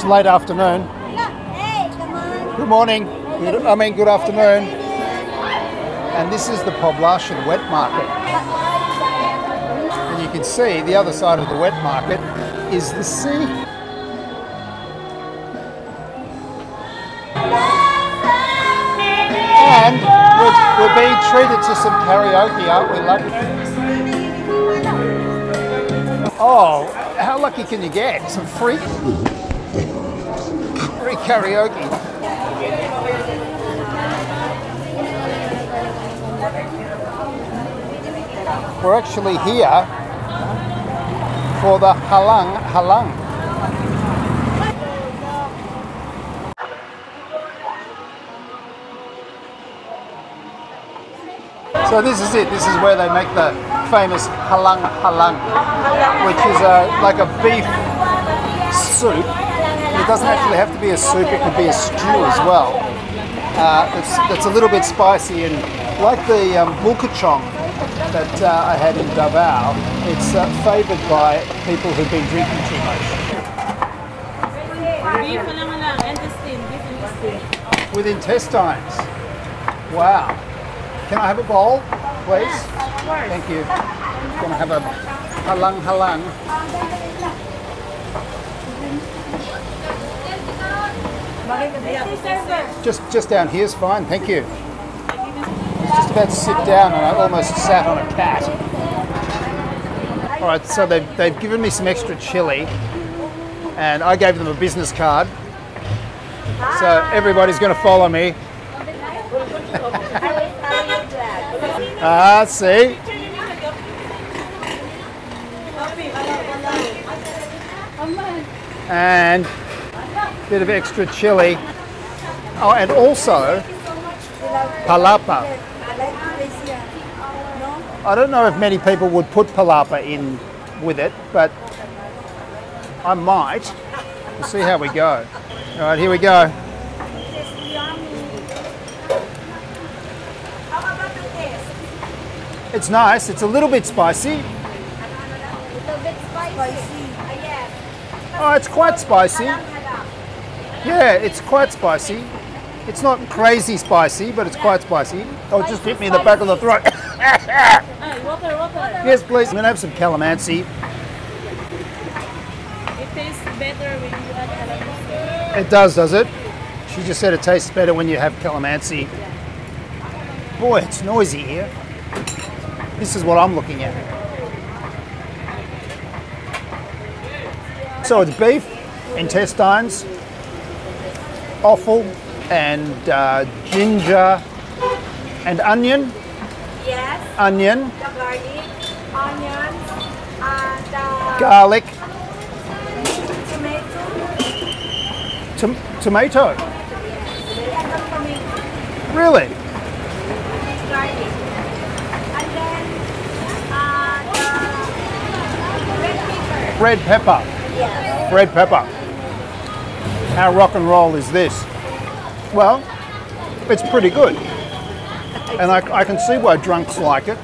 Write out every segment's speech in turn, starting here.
It's late afternoon. Good morning. Good afternoon. And this is the Poblacion wet market. And you can see the other side of the wet market is the sea. And we're being treated to some karaoke, aren't we, lucky? Oh, how lucky can you get? Some free karaoke. We're actually here for the Halang Halang. So this is it. This is where they make the famous Halang Halang, which is like a beef soup. It doesn't actually have to be a soup, it could be a stew as well. It's a little bit spicy, and like the Vacuetos that I had in Davao, it's favoured by people who've been drinking too much. With intestines. Wow. Can I have a bowl, please? Yes, of course. Thank you. I'm going to have a Halang Halang. Just down here is fine, thank you. I was just about to sit down and I almost sat on a cat. All right, so they've given me some extra chili, and I gave them a business card. So everybody's going to follow me. Ah, see? And a bit of extra chili. Oh, and also palapa. I don't know if many people would put palapa in with it, but I might. We'll see how we go. All right, here we go. It's nice. It's a little bit spicy. Oh, it's quite spicy. Yeah, it's quite spicy. It's not crazy spicy, but it's quite spicy. Oh, it just hit me in the back of the throat. Yes, please. I'm going to have some calamansi. It tastes better when you add calamansi. It does it? She just said it tastes better when you have calamansi. Boy, it's noisy here. This is what I'm looking at. So it's beef, intestines, offal, and ginger and onion. Yes. Onion. The garlic, onions, and Garlic. tomato. Tomato. Really? Garlic. And then the red pepper. Red pepper. Yes. Red pepper. How rock and roll is this? Well, it's pretty good. And I can see why drunks like it.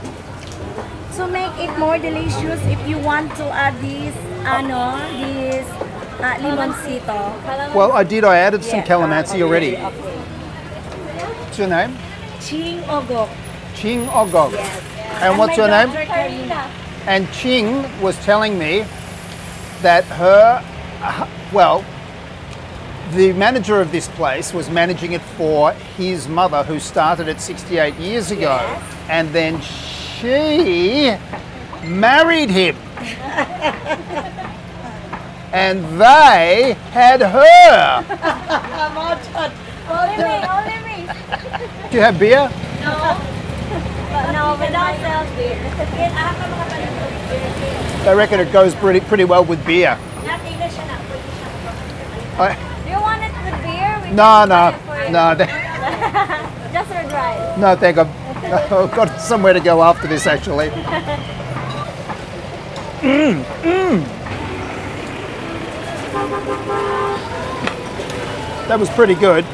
To make it more delicious, if you want to add this limoncito. Well, I added some calamansi already. What's your name? Ching Ogok. Ching Ogok. Yes. And what's your name? Karina. And Ching was telling me that the manager of this place was managing it for his mother, who started it 68 years ago. Yes. And then she married him. And they had her. Only me. Do you have beer? No. No, we don't sell beer. They reckon it goes pretty well with beer. Not English na. I, Do you want it with beer? We no. Just for dry. No, thank you. I've got somewhere to go after this, actually. That was pretty good.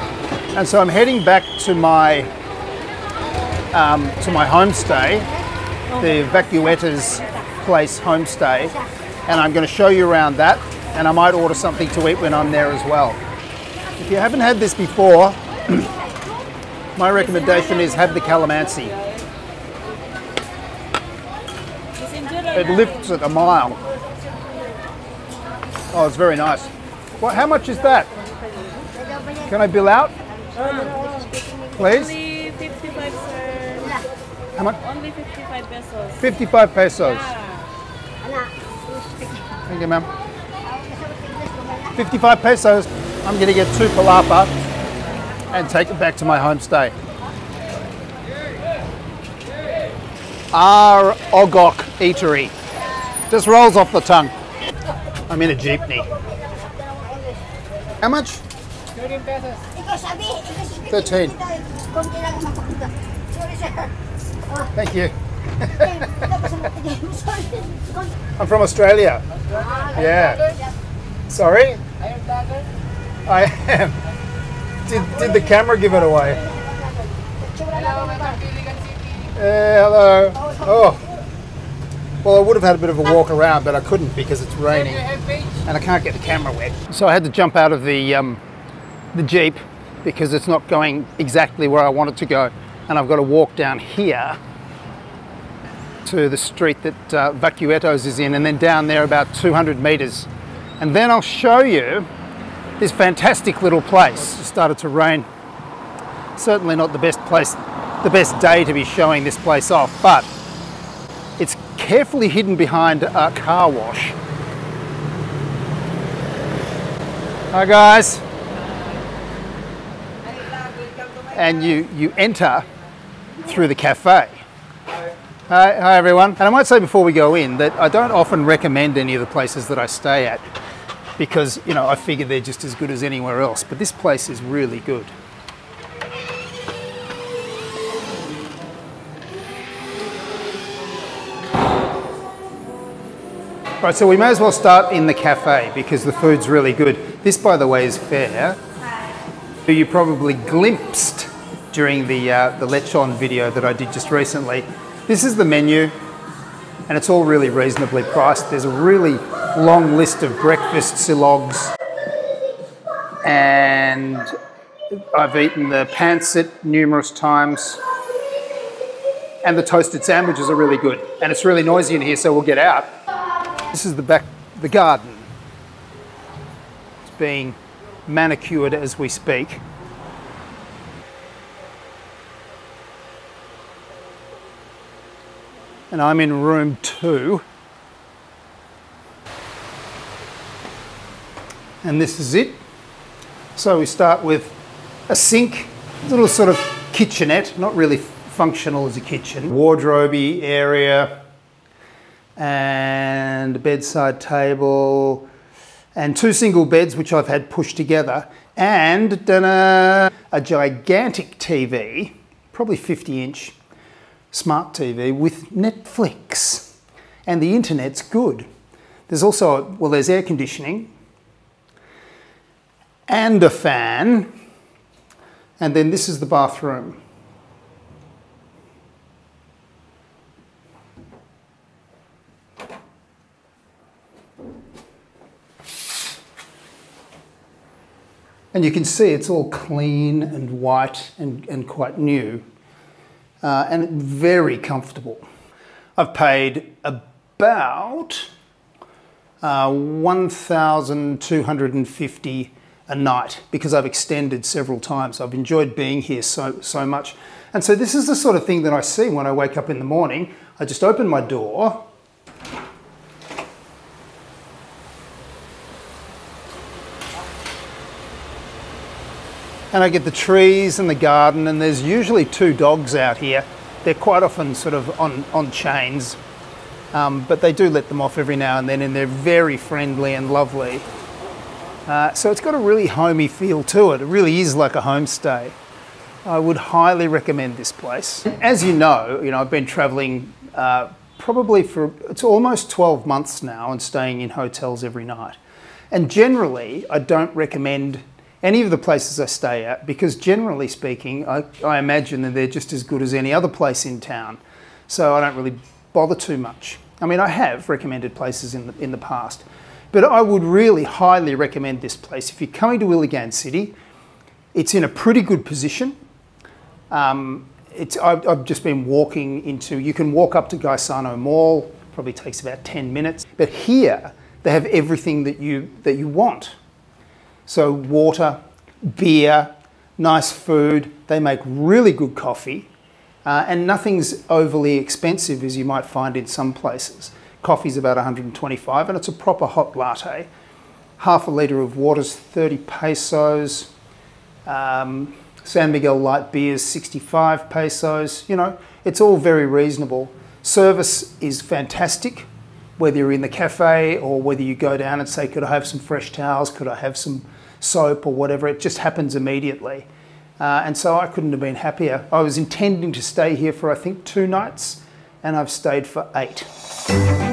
And so I'm heading back to my homestay, the Vacuetos Place Homestay, and I'm going to show you around that. and I might order something to eat when I'm there as well. If you haven't had this before, my recommendation is have the calamansi. It lifts it a mile. Oh, it's very nice. Well, how much is that? Can I bill out? Please? Only 55, sir. How much? Only 55 pesos. 55 pesos. Yeah. Thank you, ma'am. 55 pesos. I'm going to get 2 palapa and take it back to my homestay. Our Ogok Eatery. Just rolls off the tongue. I'm in a jeepney. How much? 13 pesos. 13. Thank you. I'm from Australia. Yeah. Sorry? I am. Did the camera give it away? Hello. Oh. Well, I would have had a bit of a walk around, but I couldn't because it's raining and I can't get the camera wet. So I had to jump out of the Jeep because it's not going exactly where I want it to go. And I've got to walk down here to the street that Vacuetos is in, and then down there about 200 meters. And then I'll show you this fantastic little place. It started to rain. Certainly not the best place, the best day to be showing this place off, but it's carefully hidden behind a car wash. Hi guys. And you enter through the cafe. Hi everyone. And I might say before we go in that I don't often recommend any of the places that I stay at because, you know, I figure they're just as good as anywhere else, but this place is really good. Right, so we may as well start in the cafe because the food's really good. This, by the way, is fare. You probably glimpsed during the lechon video that I did just recently. This is the menu, and it's all really reasonably priced. There's a really long list of breakfast silogs, and I've eaten the pancit numerous times, and the toasted sandwiches are really good. And it's really noisy in here, so we'll get out. This is the garden. It's being manicured as we speak. And I'm in room 2. And this is it. So we start with a sink, a little sort of kitchenette, not really functional as a kitchen. Wardrobe area, and a bedside table, and 2 single beds which I've had pushed together, and a gigantic TV, probably 50-inch smart TV with Netflix, and the internet's good. There's also, well, there's air conditioning and a fan, and then this is the bathroom. And you can see it's all clean and white and quite new, and very comfortable. I've paid about 1,250 a night because I've extended several times. I've enjoyed being here so much. And so this is the sort of thing that I see when I wake up in the morning. I just open my door, and I get the trees and the garden, and there's usually 2 dogs out here. They're quite often sort of on chains, but they do let them off every now and then, and they're very friendly and lovely. So it's got a really homey feel to it. It really is like a homestay. I would highly recommend this place. As you know, I've been traveling probably it's almost 12 months now and staying in hotels every night. And generally, I don't recommend any of the places I stay at because generally speaking, I imagine that they're just as good as any other place in town. So I don't really bother too much. I mean, I have recommended places in the past, But I would really highly recommend this place. If you're coming to Iligan City, it's in a pretty good position. I've just been walking into, you can walk up to Gaisano Mall, probably takes about 10 minutes. But here, they have everything that you want. So water, beer, nice food. They make really good coffee. And nothing's overly expensive as you might find in some places. Coffee's about 125 and it's a proper hot latte. Half a litre of water's 30 pesos. San Miguel light beer's 65 pesos. You know, it's all very reasonable. Service is fantastic, whether you're in the cafe or whether you go down and say, could I have some fresh towels? Could I have some soap or whatever? It just happens immediately. And so I couldn't have been happier. I was intending to stay here for, I think, 2 nights, and I've stayed for 8.